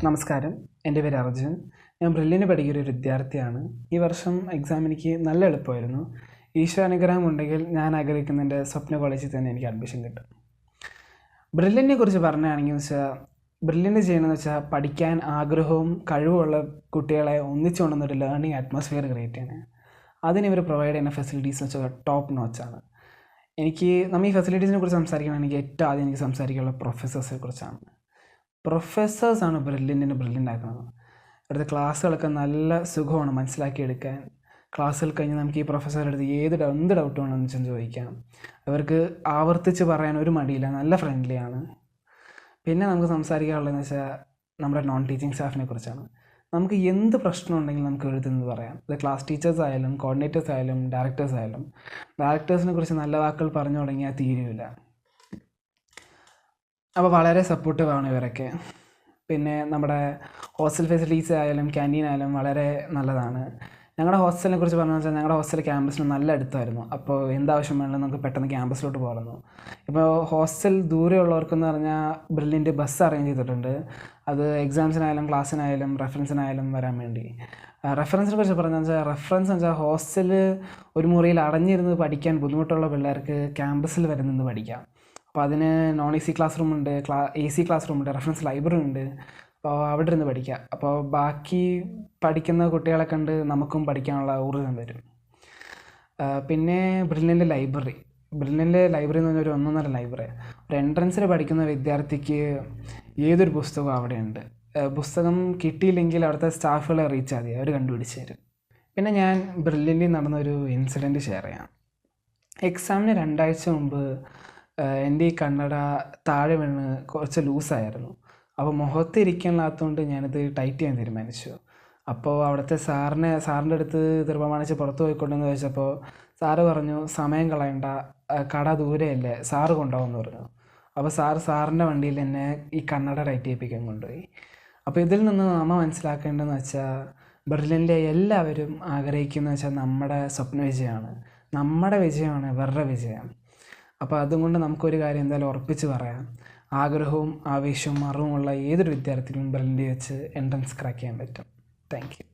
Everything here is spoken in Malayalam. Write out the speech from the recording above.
നമസ്കാരം, എൻ്റെ പേര് അർജുൻ. ഞാൻ ബ്രില്ലിന് പഠിക്കുന്ന ഒരു വിദ്യാർത്ഥിയാണ്. ഈ വർഷം എക്സാം എനിക്ക് നല്ല എളുപ്പമായിരുന്നു. ഈശ്വരാനുഗ്രഹം ഉണ്ടെങ്കിൽ ഞാൻ ആഗ്രഹിക്കുന്ന എൻ്റെ സ്വപ്ന കോളേജിൽ തന്നെ എനിക്ക് അഡ്മിഷൻ കിട്ടും. ബ്രില്ലിനെ കുറിച്ച് പറയുകയാണെങ്കിൽ ബ്രില്ലിൻ്റെ ചെയ്യണമെന്ന് വെച്ചാൽ പഠിക്കാൻ ആഗ്രഹവും കഴിവുമുള്ള കുട്ടികളെ ഒന്നിച്ചു കൊണ്ടുവന്നൊരു ലേണിംഗ് അറ്റ്മോസ്ഫിയർ ക്രിയേറ്റ് ചെയ്യണേ. അതിന് ഇവർ പ്രൊവൈഡ് ചെയ്യുന്ന ഫെസിലിറ്റീസ് എന്ന് വെച്ചാൽ ടോപ്പ് നോച്ചാണ്. നമ്മൾ ഈ ഫെസിലിറ്റീസിനെ കുറിച്ച് സംസാരിക്കുകയാണെങ്കിൽ ഏറ്റവും ആദ്യം എനിക്ക് സംസാരിക്കാനുള്ള പ്രൊഫസേഴ്സിനെ കുറിച്ചാണ്. പ്രൊഫസേഴ്സാണ് ബ്രില്യൻ്റ് ആക്കുന്നത്. ഇവിടുത്തെ ക്ലാസ്സുകളൊക്കെ നല്ല സുഖമാണ് മനസ്സിലാക്കിയെടുക്കാൻ. ക്ലാസ്സുകൾ കഴിഞ്ഞ് നമുക്ക് ഈ പ്രൊഫസറുടെ അടുത്ത് എന്ത് ഡൗട്ട് വേണമെന്ന് വെച്ചാൽ ചോദിക്കാം. അവർക്ക് ആവർത്തിച്ച് പറയാൻ ഒരു മടിയില്ല, നല്ല ഫ്രണ്ട്ലിയാണ്. പിന്നെ നമുക്ക് സംസാരിക്കാനുള്ളതെന്ന് വെച്ചാൽ നമ്മുടെ നോൺ ടീച്ചിങ് സ്റ്റാഫിനെ കുറിച്ചാണ്. നമുക്ക് എന്ത് പ്രശ്നം ഉണ്ടെങ്കിലും നമുക്ക് എഴുതുന്നത് പറയാം. ഇത് ക്ലാസ് ടീച്ചേഴ്സ് ആയാലും കോർഡിനേറ്റേഴ്സ് ആയാലും ഡയറക്ടേഴ്സ് ആയാലും. ഡയറക്ടേഴ്സിനെ കുറിച്ച് നല്ല വാക്കുകൾ പറഞ്ഞു തുടങ്ങിയാൽ തീരുമില്ല. അപ്പോൾ വളരെ സപ്പോർട്ടീവാണ് ഇവരൊക്കെ. പിന്നെ നമ്മുടെ ഹോസ്റ്റൽ ഫെസിലിറ്റീസ് ആയാലും ക്യാൻറ്റീൻ ആയാലും വളരെ നല്ലതാണ്. ഞങ്ങളുടെ ഹോസ്റ്റലിനെ കുറിച്ച് പറഞ്ഞു വെച്ചാൽ ഞങ്ങളുടെ ഹോസ്റ്റൽ ക്യാമ്പസിന് നല്ല അടുത്തായിരുന്നു. അപ്പോൾ എന്താവശ്യം വേണമെങ്കിലും നമുക്ക് പെട്ടെന്ന് ക്യാമ്പസിലോട്ട് പോകാമായിരുന്നു. ഇപ്പോൾ ഹോസ്റ്റൽ ദൂരെയുള്ളവർക്കെന്ന് പറഞ്ഞാൽ ബ്രില്യൻ്റ് ബസ് അറേഞ്ച് ചെയ്തിട്ടുണ്ട്. അത് എക്സാംസിനായാലും ക്ലാസ്സിനായാലും റെഫറൻസിനായാലും വരാൻ വേണ്ടി. റെഫറൻസിനെ കുറിച്ച് പറഞ്ഞാൽ റെഫറൻസ് എന്ന് വെച്ചാൽ ഹോസ്റ്റലിൽ ഒരു മുറിയിൽ അടഞ്ഞിരുന്ന് പഠിക്കാൻ ബുദ്ധിമുട്ടുള്ള പിള്ളേർക്ക് ക്യാമ്പസിൽ വരെ നിന്ന് പഠിക്കാം. അപ്പോൾ അതിന് നോൺ AC ക്ലാസ് റൂമുണ്ട്, AC ക്ലാസ് റൂമുണ്ട്, റെഫറൻസ് ലൈബ്രറി ഉണ്ട്. അപ്പോൾ അവിടെ ഇരുന്ന് പഠിക്കാം. അപ്പോൾ ബാക്കി പഠിക്കുന്ന കുട്ടികളെ കണ്ട് നമുക്കും പഠിക്കാനുള്ള ഊർജ്ജം വരും. പിന്നെ ബ്രില്യൻ്റ് ലൈബ്രറി എന്ന് പറഞ്ഞാൽ ഒരു ഒന്നൊന്നര ലൈബ്രറി. ഒരു എൻട്രൻസിൽ പഠിക്കുന്ന വിദ്യാർത്ഥിക്ക് ഏതൊരു പുസ്തകവും അവിടെയുണ്ട്. പുസ്തകം കിട്ടിയില്ലെങ്കിൽ അവിടുത്തെ സ്റ്റാഫുകളെ അറിയിച്ചാൽ മതി, അവർ കണ്ടുപിടിച്ച് തരും. പിന്നെ ഞാൻ ബ്രില്യൻ്റിൽ നടന്നൊരു ഇൻസിഡൻറ്റ് ഷെയർ ചെയ്യാം. എക്സാമിന് 2 ആഴ്ച മുമ്പ് എൻ്റെ ഈ കണ്ണട താഴെ വീണ് കുറച്ച് ലൂസായിരുന്നു. അപ്പോൾ മുഖത്തിരിക്കാനുള്ളതുകൊണ്ട് ഞാനിത് ടൈറ്റ് ചെയ്യാൻ തീരുമാനിച്ചു. അപ്പോൾ അവിടുത്തെ സാറിൻ്റെ അടുത്ത് ഇത് പ്രമാണിച്ച് പുറത്ത് പോയിക്കൊണ്ടെന്ന് ചോദിച്ചപ്പോൾ സാറ് പറഞ്ഞു, സമയം കളയണ്ട, കട ദൂരെയല്ലേ, സാറ് കൊണ്ടുപോകുമെന്ന് പറഞ്ഞു. അപ്പോൾ സാറിൻ്റെ വണ്ടിയിൽ എന്നെ ഈ കണ്ണട ടൈറ്റ് ചെയ്യിപ്പിക്കാൻ കൊണ്ടുപോയി. അപ്പോൾ ഇതിൽ നിന്ന് നമ്മൾ മനസ്സിലാക്കേണ്ടതെന്ന് വെച്ചാൽ ബ്രില്യൻ്റിലെ എല്ലാവരും ആഗ്രഹിക്കുന്നത് വെച്ചാൽ നമ്മുടെ സ്വപ്ന വിജയമാണ്. നമ്മുടെ വിജയമാണ് ഇവരുടെ വിജയം. അപ്പോൾ അതുകൊണ്ട് നമുക്കൊരു കാര്യം എന്തായാലും ഉറപ്പിച്ച് പറയാം, ആഗ്രഹവും ആവേശവും അറിവുമുള്ള ഏതൊരു വിദ്യാർത്ഥിക്കും ബ്രില്യൻ്റിൽ വെച്ച് എൻട്രൻസ് ക്രാക്ക് ചെയ്യാൻ പറ്റും. Thank you.